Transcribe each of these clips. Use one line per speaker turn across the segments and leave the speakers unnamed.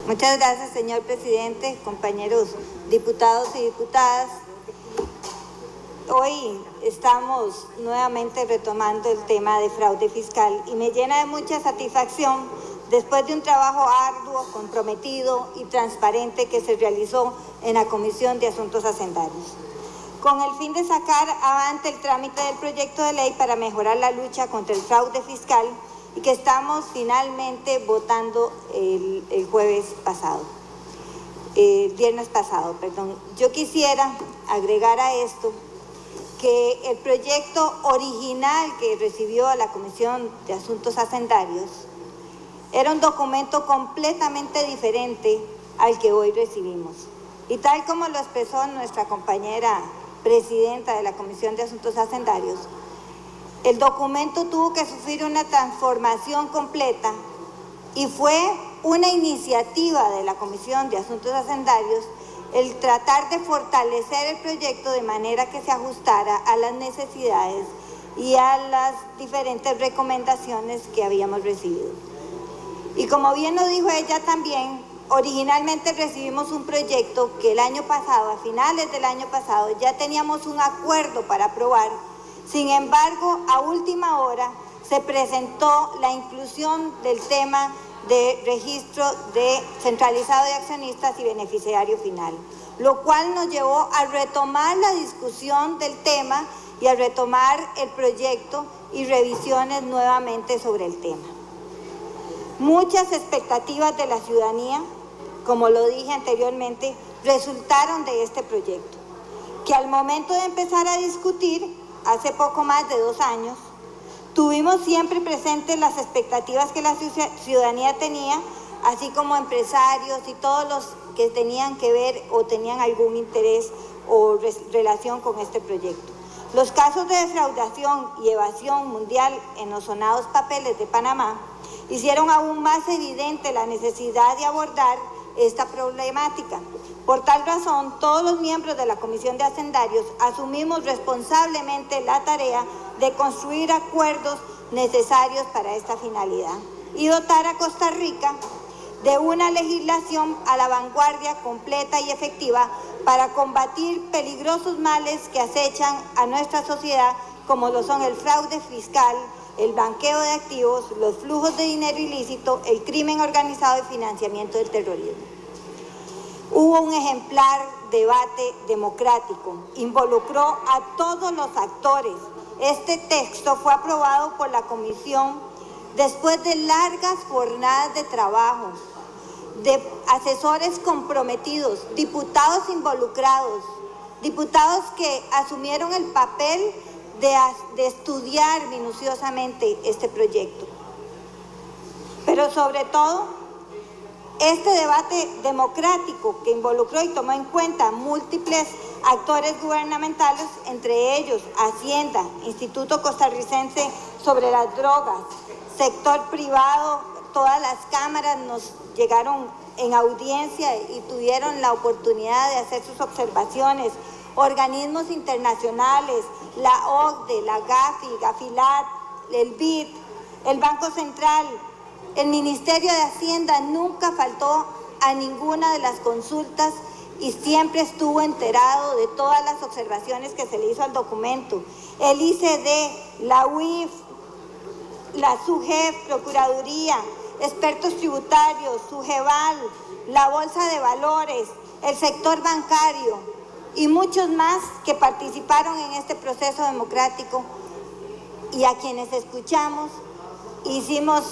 Muchas gracias, señor presidente, compañeros diputados y diputadas. Hoy estamos nuevamente retomando el tema de fraude fiscal y me llena de mucha satisfacción después de un trabajo arduo, comprometido y transparente que se realizó en la Comisión de Asuntos Hacendarios, con el fin de sacar avante el trámite del proyecto de ley para mejorar la lucha contra el fraude fiscal y que estamos finalmente votando el viernes pasado. Yo quisiera agregar a esto que el proyecto original que recibió la Comisión de Asuntos Hacendarios era un documento completamente diferente al que hoy recibimos. Y tal como lo expresó nuestra compañera presidenta de la Comisión de Asuntos Hacendarios, el documento tuvo que sufrir una transformación completa y fue una iniciativa de la Comisión de Asuntos Hacendarios el tratar de fortalecer el proyecto de manera que se ajustara a las necesidades y a las diferentes recomendaciones que habíamos recibido. Y como bien lo dijo ella también, originalmente recibimos un proyecto que el año pasado, a finales del año pasado, ya teníamos un acuerdo para aprobar. Sin embargo, a última hora se presentó la inclusión del tema de registro centralizado de accionistas y beneficiario final, lo cual nos llevó a retomar la discusión del tema y a retomar el proyecto y revisiones nuevamente sobre el tema. Muchas expectativas de la ciudadanía, como lo dije anteriormente, resultaron de este proyecto, que al momento de empezar a discutir, hace poco más de 2 años, tuvimos siempre presentes las expectativas que la ciudadanía tenía, así como empresarios y todos los que tenían que ver o tenían algún interés o relación con este proyecto. Los casos de defraudación y evasión mundial en los sonados papeles de Panamá hicieron aún más evidente la necesidad de abordar esta problemática. Por tal razón, todos los miembros de la Comisión de Hacendarios asumimos responsablemente la tarea de construir acuerdos necesarios para esta finalidad y dotar a Costa Rica de una legislación a la vanguardia completa y efectiva para combatir peligrosos males que acechan a nuestra sociedad, como lo son el fraude fiscal, el blanqueo de activos, los flujos de dinero ilícito, el crimen organizado y financiamiento del terrorismo. Hubo un ejemplar debate democrático, involucró a todos los actores. Este texto fue aprobado por la Comisión después de largas jornadas de trabajo, de asesores comprometidos, diputados involucrados, diputados que asumieron el papel de estudiar minuciosamente este proyecto. Pero sobre todo, este debate democrático que involucró y tomó en cuenta múltiples actores gubernamentales, entre ellos Hacienda, Instituto Costarricense sobre las Drogas, sector privado, todas las cámaras nos llegaron en audiencia y tuvieron la oportunidad de hacer sus observaciones, organismos internacionales, la OCDE, la GAFI, GAFILAT, el BID, el Banco Central, el Ministerio de Hacienda nunca faltó a ninguna de las consultas y siempre estuvo enterado de todas las observaciones que se le hizo al documento. El ICD, la UIF, la SUGEF, Procuraduría, expertos tributarios, SUGEVAL, la Bolsa de Valores, el sector bancario y muchos más que participaron en este proceso democrático y a quienes escuchamos y dimos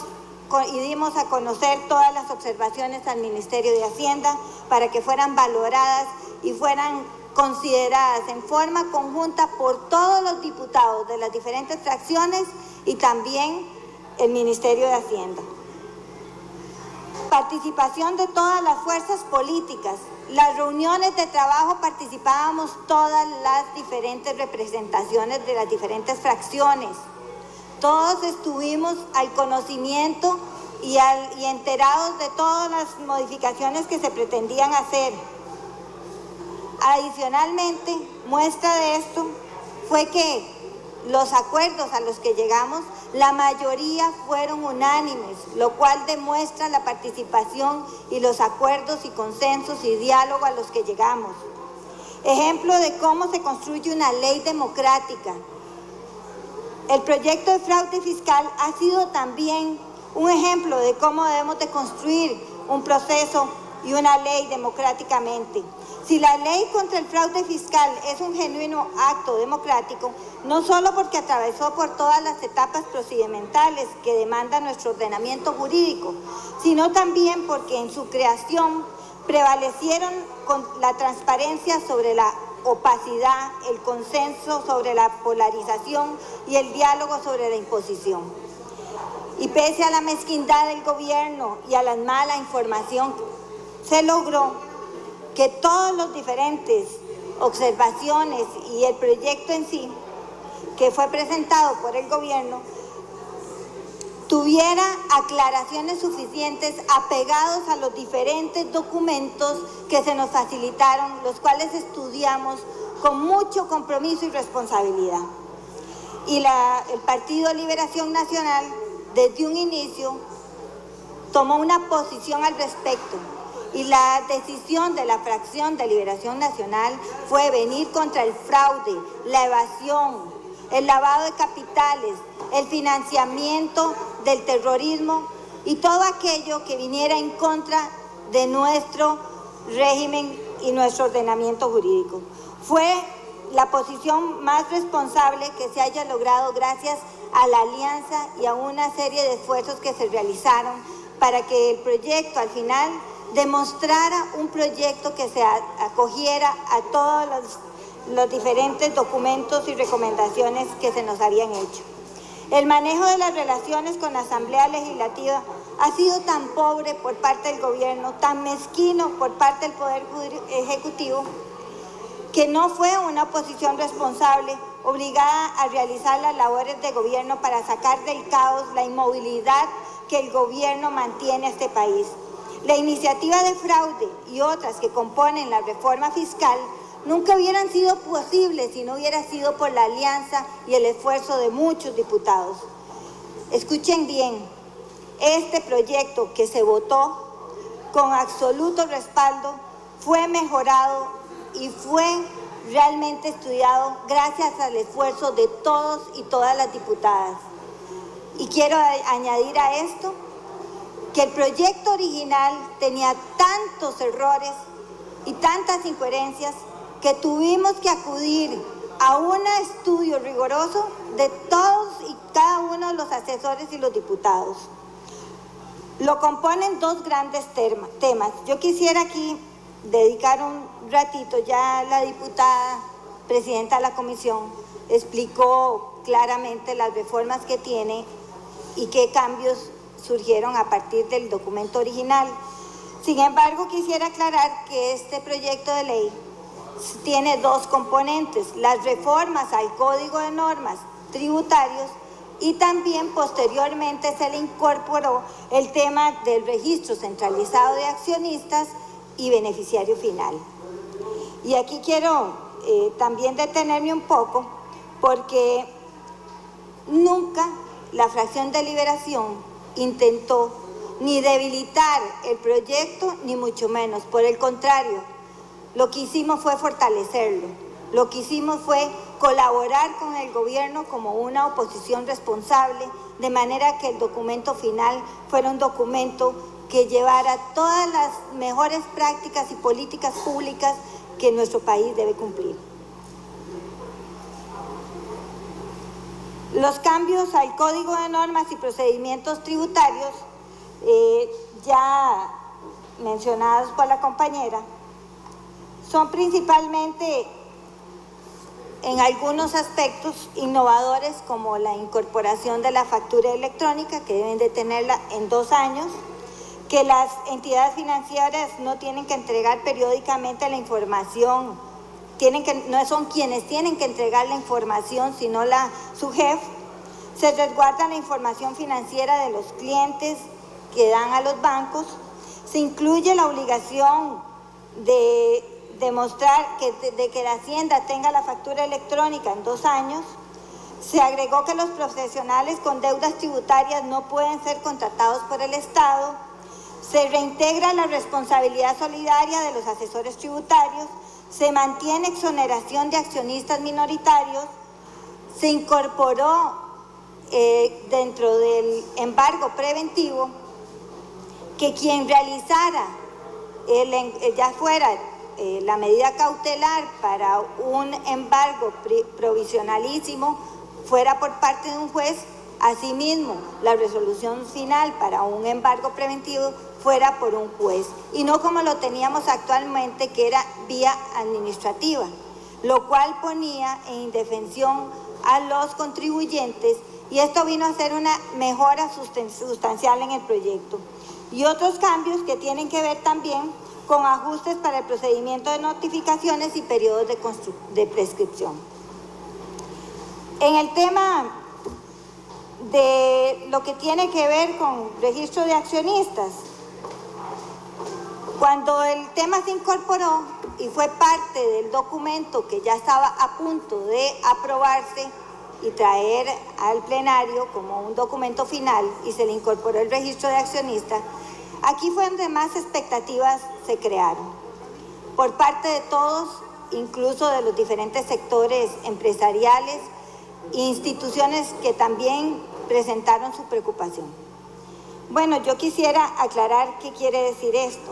a conocer todas las observaciones al Ministerio de Hacienda para que fueran valoradas y fueran consideradas en forma conjunta por todos los diputados de las diferentes fracciones y también el Ministerio de Hacienda. Participación de todas las fuerzas políticas. Las reuniones de trabajo participábamos todas las diferentes representaciones de las diferentes fracciones. Todos estuvimos al conocimiento y enterados de todas las modificaciones que se pretendían hacer. Adicionalmente, muestra de esto fue que los acuerdos a los que llegamos La mayoría fueron unánimes, lo cual demuestra la participación y los acuerdos y consensos y diálogo a los que llegamos. Ejemplo de cómo se construye una ley democrática. El proyecto de fraude fiscal ha sido también un ejemplo de cómo debemos de construir un proceso y una ley democráticamente. Si la ley contra el fraude fiscal es un genuino acto democrático, no solo porque atravesó por todas las etapas procedimentales que demanda nuestro ordenamiento jurídico, sino también porque en su creación prevalecieron con la transparencia sobre la opacidad, el consenso sobre la polarización y el diálogo sobre la imposición. Y pese a la mezquindad del gobierno y a la mala información, se logró que todas las diferentes observaciones y el proyecto en sí, que fue presentado por el gobierno, tuviera aclaraciones suficientes apegados a los diferentes documentos que se nos facilitaron, los cuales estudiamos con mucho compromiso y responsabilidad. Y el Partido Liberación Nacional, desde un inicio, tomó una posición al respecto. Y la decisión de la fracción de Liberación Nacional fue venir contra el fraude, la evasión, el lavado de capitales, el financiamiento del terrorismo y todo aquello que viniera en contra de nuestro régimen y nuestro ordenamiento jurídico. Fue la posición más responsable que se haya logrado gracias a la alianza y a una serie de esfuerzos que se realizaron para que el proyecto al final demostrara un proyecto que se acogiera a todos los diferentes documentos y recomendaciones que se nos habían hecho. El manejo de las relaciones con la Asamblea Legislativa ha sido tan pobre por parte del gobierno, tan mezquino por parte del Poder Ejecutivo, que no fue una oposición responsable obligada a realizar las labores de gobierno para sacar del caos la inmovilidad que el gobierno mantiene a este país. La iniciativa de fraude y otras que componen la reforma fiscal nunca hubieran sido posibles si no hubiera sido por la alianza y el esfuerzo de muchos diputados. Escuchen bien, este proyecto que se votó con absoluto respaldo fue mejorado y fue realmente estudiado gracias al esfuerzo de todos y todas las diputadas. Y quiero añadir a esto que el proyecto original tenía tantos errores y tantas incoherencias que tuvimos que acudir a un estudio riguroso de todos y cada uno de los asesores y los diputados. Lo componen dos grandes temas. Yo quisiera aquí dedicar un ratito, ya la diputada presidenta de la comisión explicó claramente las reformas que tiene y qué cambios surgieron a partir del documento original. Sin embargo, quisiera aclarar que este proyecto de ley tiene dos componentes: las reformas al Código de Normas Tributarios y también posteriormente se le incorporó el tema del registro centralizado de accionistas y beneficiario final. Y aquí quiero también detenerme un poco porque nunca la fracción de Liberación intentó ni debilitar el proyecto, ni mucho menos. Por el contrario, lo que hicimos fue fortalecerlo. Lo que hicimos fue colaborar con el gobierno como una oposición responsable, de manera que el documento final fuera un documento que llevara todas las mejores prácticas y políticas públicas que nuestro país debe cumplir. Los cambios al Código de Normas y Procedimientos Tributarios, ya mencionados por la compañera, son principalmente en algunos aspectos innovadores, como la incorporación de la factura electrónica, que deben de tenerla en 2 años, que las entidades financieras no tienen que entregar periódicamente la información, no son quienes tienen que entregar la información, sino su jefe. Se resguarda la información financiera de los clientes que dan a los bancos. Se incluye la obligación de demostrar que la Hacienda tenga la factura electrónica en 2 años. Se agregó que los profesionales con deudas tributarias no pueden ser contratados por el Estado. Se reintegra la responsabilidad solidaria de los asesores tributarios. Se mantiene exoneración de accionistas minoritarios. Se incorporó dentro del embargo preventivo que quien realizara ya fuera la medida cautelar para un embargo provisionalísimo fuera por parte de un juez, asimismo la resolución final para un embargo preventivo fuera por un juez y no como lo teníamos actualmente, que era vía administrativa, lo cual ponía en indefensión a los contribuyentes, y esto vino a ser una mejora sustancial en el proyecto. Y otros cambios que tienen que ver también con ajustes para el procedimiento de notificaciones y periodos de prescripción. En el tema de lo que tiene que ver con registro de accionistas, cuando el tema se incorporó y fue parte del documento que ya estaba a punto de aprobarse y traer al plenario como un documento final, y se le incorporó el registro de accionistas, aquí fue donde más expectativas se crearon por parte de todos, incluso de los diferentes sectores empresariales e instituciones que también presentaron su preocupación. Bueno, yo quisiera aclarar qué quiere decir esto.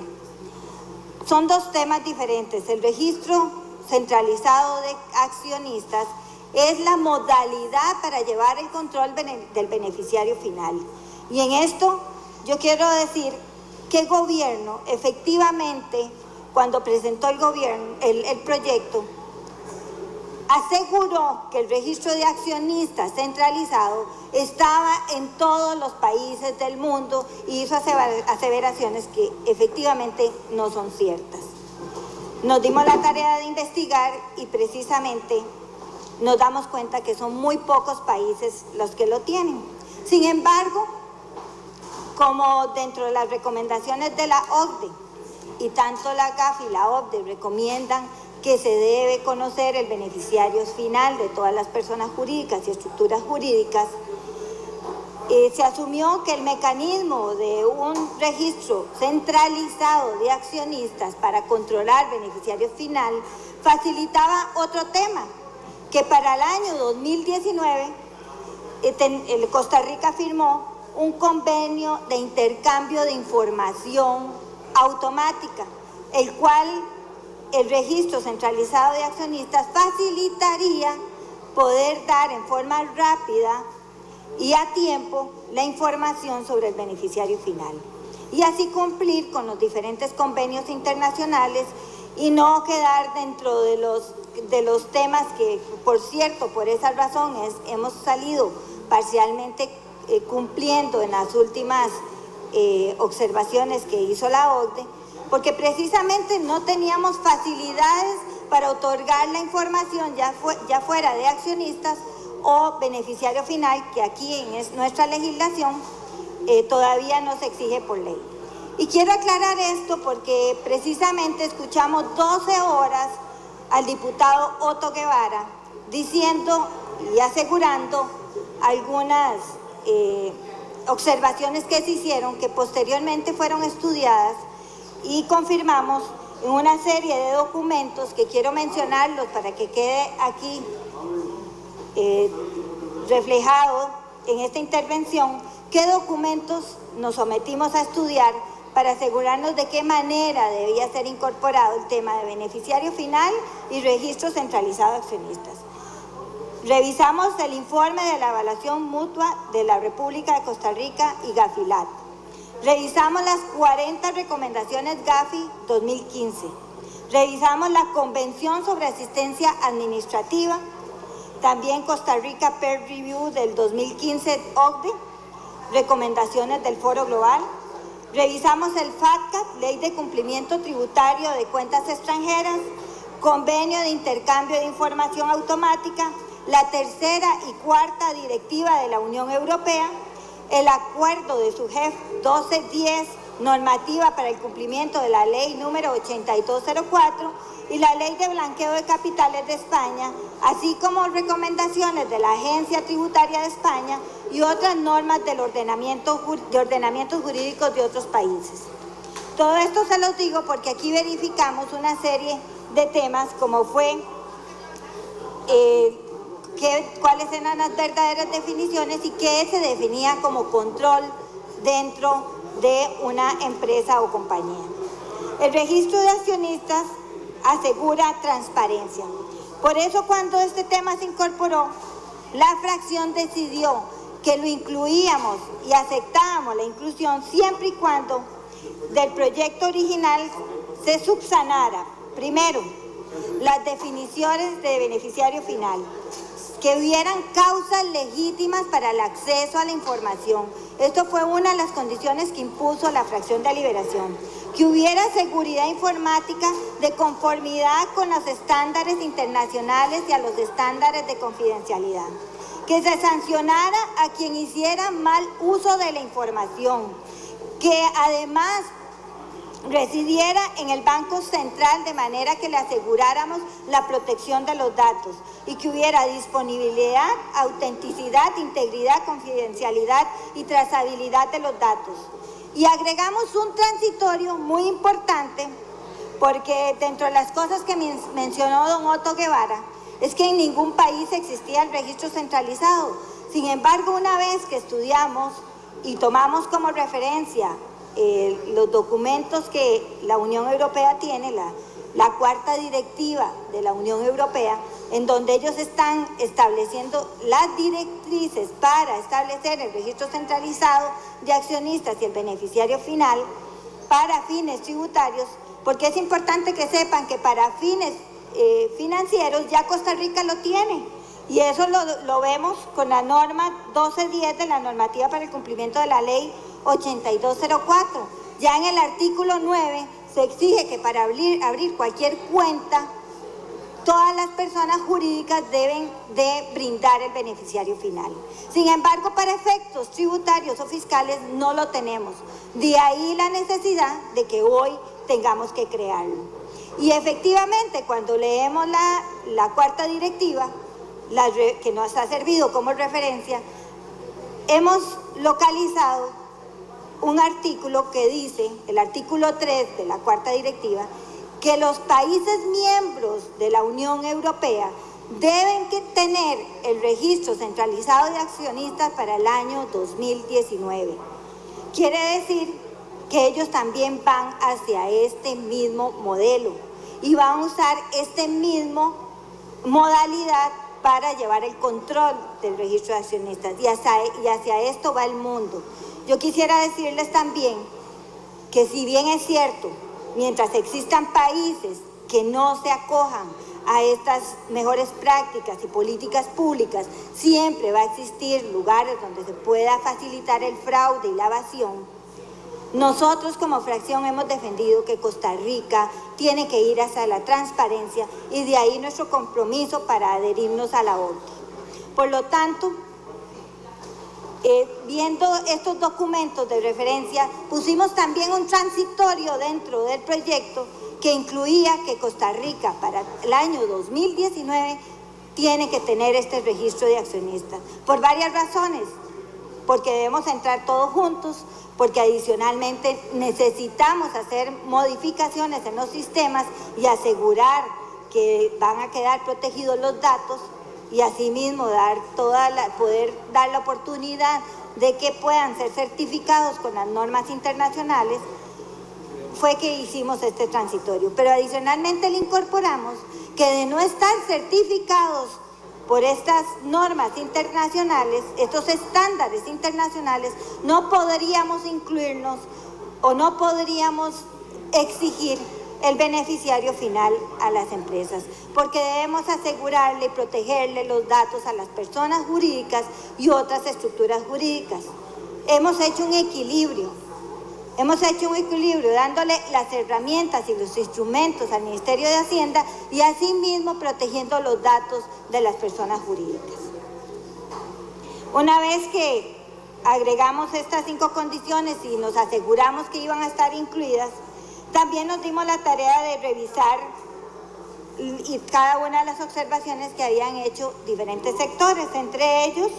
Son dos temas diferentes. El registro centralizado de accionistas es la modalidad para llevar el control del beneficiario final. Y en esto yo quiero decir que el gobierno, efectivamente, cuando presentó el proyecto, aseguró que el registro de accionistas centralizado estaba en todos los países del mundo y hizo aseveraciones que efectivamente no son ciertas. Nos dimos la tarea de investigar y precisamente nos damos cuenta que son muy pocos países los que lo tienen. Sin embargo, como dentro de las recomendaciones de la OCDE, y tanto la GAF y la OCDE recomiendan que se debe conocer el beneficiario final de todas las personas jurídicas y estructuras jurídicas, se asumió que el mecanismo de un registro centralizado de accionistas para controlar beneficiario final facilitaba otro tema, que para el año 2019 Costa Rica firmó un convenio de intercambio de información automática, el cual el registro centralizado de accionistas facilitaría poder dar en forma rápida y a tiempo la información sobre el beneficiario final y así cumplir con los diferentes convenios internacionales y no quedar dentro de los temas que, por cierto, por esa razón hemos salido parcialmente cumpliendo en las últimas observaciones que hizo la OCDE, porque precisamente no teníamos facilidades para otorgar la información ya fuera de accionistas o beneficiario final, que aquí en nuestra legislación todavía no se exige por ley. Y quiero aclarar esto porque precisamente escuchamos 12 horas al diputado Otto Guevara diciendo y asegurando algunas observaciones que se hicieron, que posteriormente fueron estudiadas y confirmamos en una serie de documentos que quiero mencionarlos para que quede aquí reflejado en esta intervención, qué documentos nos sometimos a estudiar para asegurarnos de qué manera debía ser incorporado el tema de beneficiario final y registro centralizado de accionistas. Revisamos el informe de la evaluación mutua de la República de Costa Rica y Gafilat. Revisamos las 40 recomendaciones GAFI 2015. Revisamos la Convención sobre Asistencia Administrativa, también Costa Rica Peer Review del 2015 OCDE, recomendaciones del Foro Global. Revisamos el FATCA, Ley de Cumplimiento Tributario de Cuentas Extranjeras, Convenio de Intercambio de Información Automática, la tercera y cuarta directiva de la Unión Europea, el acuerdo de SUGEF 1210 normativa para el cumplimiento de la ley número 8204 y la ley de blanqueo de capitales de España, así como recomendaciones de la Agencia Tributaria de España y otras normas de ordenamientos jurídicos de otros países. Todo esto se los digo porque aquí verificamos una serie de temas como fue cuáles eran las verdaderas definiciones y qué se definía como control dentro de una empresa o compañía. El registro de accionistas asegura transparencia. Por eso cuando este tema se incorporó, la fracción decidió que lo incluíamos y aceptábamos la inclusión siempre y cuando del proyecto original se subsanara, primero, las definiciones de beneficiario final, que hubieran causas legítimas para el acceso a la información. Esto fue una de las condiciones que impuso la fracción de liberación. Que hubiera seguridad informática de conformidad con los estándares internacionales y a los estándares de confidencialidad. Que se sancionara a quien hiciera mal uso de la información. Que además residiera en el Banco Central de manera que le aseguráramos la protección de los datos y que hubiera disponibilidad, autenticidad, integridad, confidencialidad y trazabilidad de los datos. Y agregamos un transitorio muy importante porque dentro de las cosas que mencionó don Otto Guevara es que en ningún país existía el registro centralizado. Sin embargo, una vez que estudiamos y tomamos como referencia los documentos que la Unión Europea tiene, la cuarta directiva de la Unión Europea, en donde ellos están estableciendo las directrices para establecer el registro centralizado de accionistas y el beneficiario final para fines tributarios, porque es importante que sepan que para fines financieros ya Costa Rica lo tiene. Y eso lo vemos con la norma 1210 de la normativa para el cumplimiento de la ley 8204. Ya en el artículo 9 se exige que para abrir cualquier cuenta, todas las personas jurídicas deben de brindar el beneficiario final. Sin embargo, para efectos tributarios o fiscales no lo tenemos. De ahí la necesidad de que hoy tengamos que crearlo. Y efectivamente, cuando leemos la cuarta directiva, que nos ha servido como referencia, hemos localizado un artículo que dice, el artículo 3 de la cuarta directiva, que los países miembros de la Unión Europea deben tener el registro centralizado de accionistas para el año 2019. Quiere decir que ellos también van hacia este mismo modelo y van a usar este mismo modalidad para llevar el control del registro de accionistas y hacia esto va el mundo. Yo quisiera decirles también que si bien es cierto, mientras existan países que no se acojan a estas mejores prácticas y políticas públicas, siempre va a existir lugares donde se pueda facilitar el fraude y la evasión. Nosotros como fracción hemos defendido que Costa Rica tiene que ir hacia la transparencia y de ahí nuestro compromiso para adherirnos a la OTI. Por lo tanto, viendo estos documentos de referencia, pusimos también un transitorio dentro del proyecto que incluía que Costa Rica para el año 2019 tiene que tener este registro de accionistas, por varias razones, porque debemos entrar todos juntos, porque adicionalmente necesitamos hacer modificaciones en los sistemas y asegurar que van a quedar protegidos los datos y asimismo poder dar la oportunidad de que puedan ser certificados con las normas internacionales, fue que hicimos este transitorio. Pero adicionalmente le incorporamos que de no estar certificados por estas normas internacionales, estos estándares internacionales, no podríamos incluirnos o no podríamos exigir el beneficiario final a las empresas, porque debemos asegurarle y protegerle los datos a las personas jurídicas y otras estructuras jurídicas. Hemos hecho un equilibrio dándole las herramientas y los instrumentos al Ministerio de Hacienda y asimismo protegiendo los datos de las personas jurídicas. Una vez que agregamos estas 5 condiciones y nos aseguramos que iban a estar incluidas, también nos dimos la tarea de revisar y cada una de las observaciones que habían hecho diferentes sectores. Entre ellos,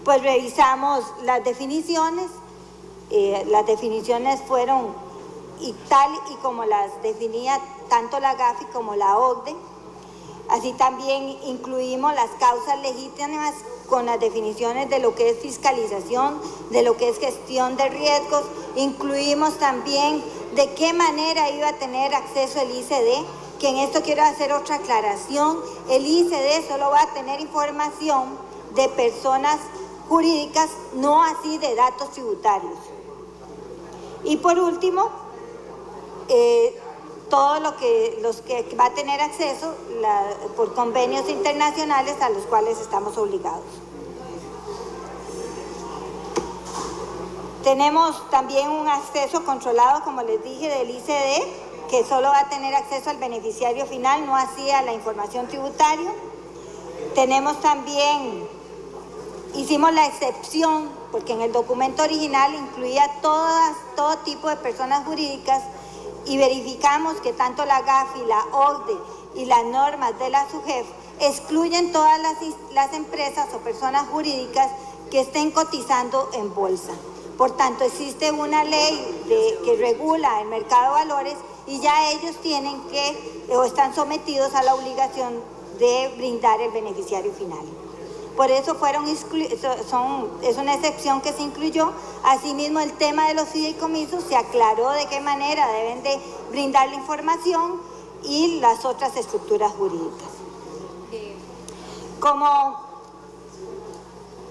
pues revisamos las definiciones. Las definiciones fueron y tal y como las definía tanto la GAFI como la OCDE. Así también incluimos las causas legítimas con las definiciones de lo que es fiscalización, de lo que es gestión de riesgos. Incluimos también de qué manera iba a tener acceso el ICD, que en esto quiero hacer otra aclaración. El ICD solo va a tener información de personas jurídicas, no así de datos tributarios. Y por último, todo los que va a tener acceso por convenios internacionales a los cuales estamos obligados. Tenemos también un acceso controlado, como les dije, del ICD, que solo va a tener acceso al beneficiario final, no así a la información tributaria. Tenemos también, hicimos la excepción, porque en el documento original incluía todo tipo de personas jurídicas, y verificamos que tanto la GAFI, la OCDE y las normas de la SUGEF excluyen todas las empresas o personas jurídicas que estén cotizando en bolsa. Por tanto, existe una ley que regula el mercado de valores y ya ellos tienen o están sometidos a la obligación de brindar el beneficiario final. Por eso es una excepción que se incluyó. Asimismo, el tema de los fideicomisos se aclaró de qué manera deben de brindar la información y las otras estructuras jurídicas. Como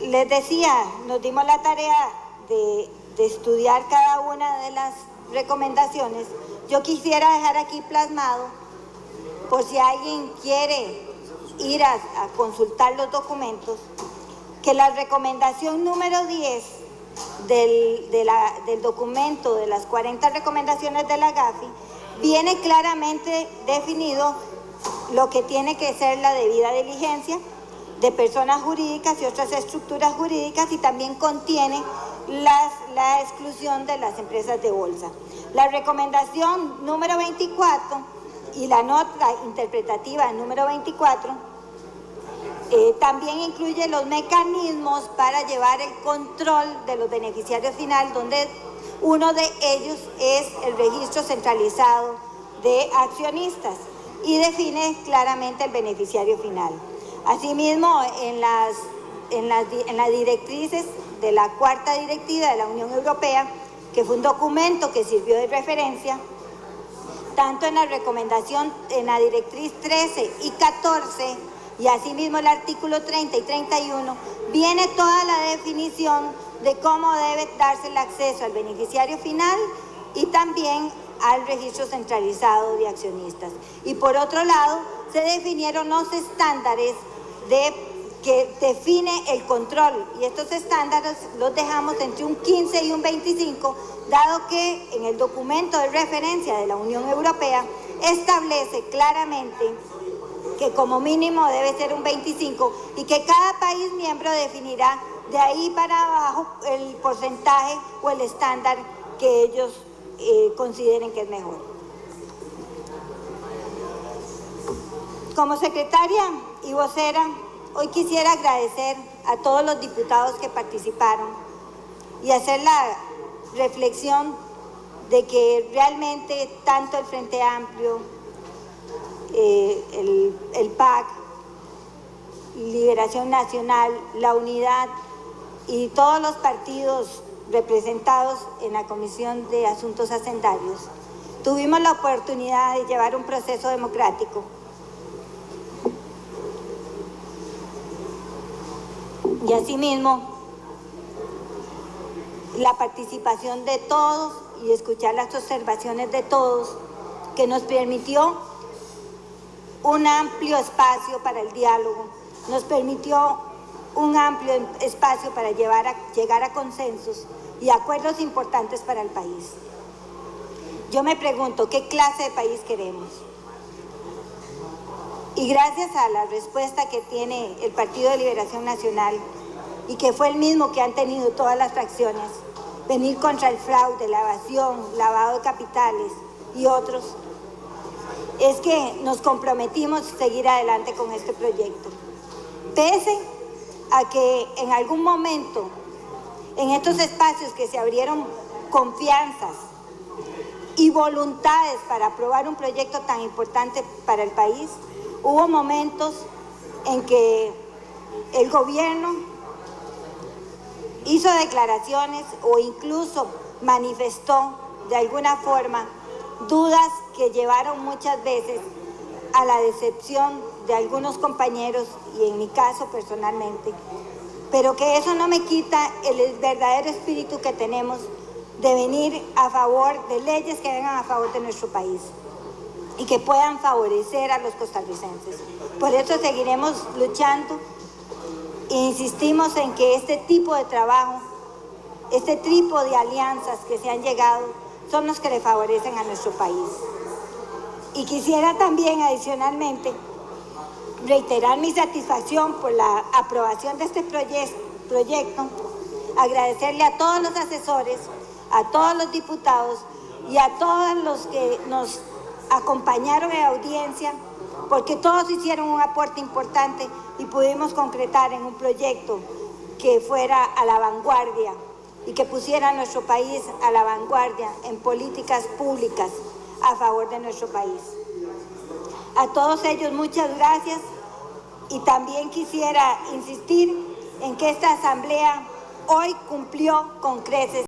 les decía, nos dimos la tarea de estudiar cada una de las recomendaciones. Yo quisiera dejar aquí plasmado, por si alguien quiere ir a consultar los documentos, que la recomendación número 10 del documento de las 40 recomendaciones de la GAFI viene claramente definido lo que tiene que ser la debida diligencia de personas jurídicas y otras estructuras jurídicas, y también contiene la exclusión de las empresas de bolsa. La recomendación número 24 y la nota interpretativa número 24 también incluye los mecanismos para llevar el control de los beneficiarios final, donde uno de ellos es el registro centralizado de accionistas y define claramente el beneficiario final. Asimismo, en las directrices de la 4ª directiva de la Unión Europea, que fue un documento que sirvió de referencia, tanto en la recomendación, en la directriz 13 y 14, y asimismo el artículo 30 y 31, viene toda la definición de cómo debe darse el acceso al beneficiario final y también al registro centralizado de accionistas. Y por otro lado, se definieron los estándares que define el control, y estos estándares los dejamos entre un 15 y un 25, dado que en el documento de referencia de la Unión Europea establece claramente que como mínimo debe ser un 25 y que cada país miembro definirá de ahí para abajo el porcentaje o el estándar que ellos consideren que es mejor. Como secretaria y vocera, hoy quisiera agradecer a todos los diputados que participaron y hacer la reflexión de que realmente tanto el Frente Amplio, el PAC, Liberación Nacional, la Unidad y todos los partidos representados en la Comisión de Asuntos Hacendarios tuvimos la oportunidad de llevar un proceso democrático y asimismo la participación de todos y escuchar las observaciones de todos, que nos permitió un amplio espacio para el diálogo, nos permitió un amplio espacio para llegar a consensos y acuerdos importantes para el país. Yo me pregunto, ¿qué clase de país queremos? Y gracias a la respuesta que tiene el Partido de Liberación Nacional, y que fue el mismo que han tenido todas las fracciones, venir contra el fraude, la evasión, lavado de capitales y otros, es que nos comprometimos a seguir adelante con este proyecto. Pese a que en algún momento, en estos espacios que se abrieron confianzas y voluntades para aprobar un proyecto tan importante para el país, hubo momentos en que el gobierno hizo declaraciones o incluso manifestó de alguna forma dudas que llevaron muchas veces a la decepción de algunos compañeros y en mi caso personalmente, pero que eso no me quita el verdadero espíritu que tenemos de venir a favor de leyes que vengan a favor de nuestro país y que puedan favorecer a los costarricenses. Por eso seguiremos luchando e insistimos en que este tipo de trabajo, este tipo de alianzas que se han llegado, son los que le favorecen a nuestro país. Y quisiera también adicionalmente reiterar mi satisfacción por la aprobación de este proyecto, agradecerle a todos los asesores, a todos los diputados y a todos los que nos acompañaron en audiencia, porque todos hicieron un aporte importante y pudimos concretar en un proyecto que fuera a la vanguardia y que pusiera a nuestro país a la vanguardia en políticas públicas a favor de nuestro país. A todos ellos muchas gracias y también quisiera insistir en que esta asamblea hoy cumplió con creces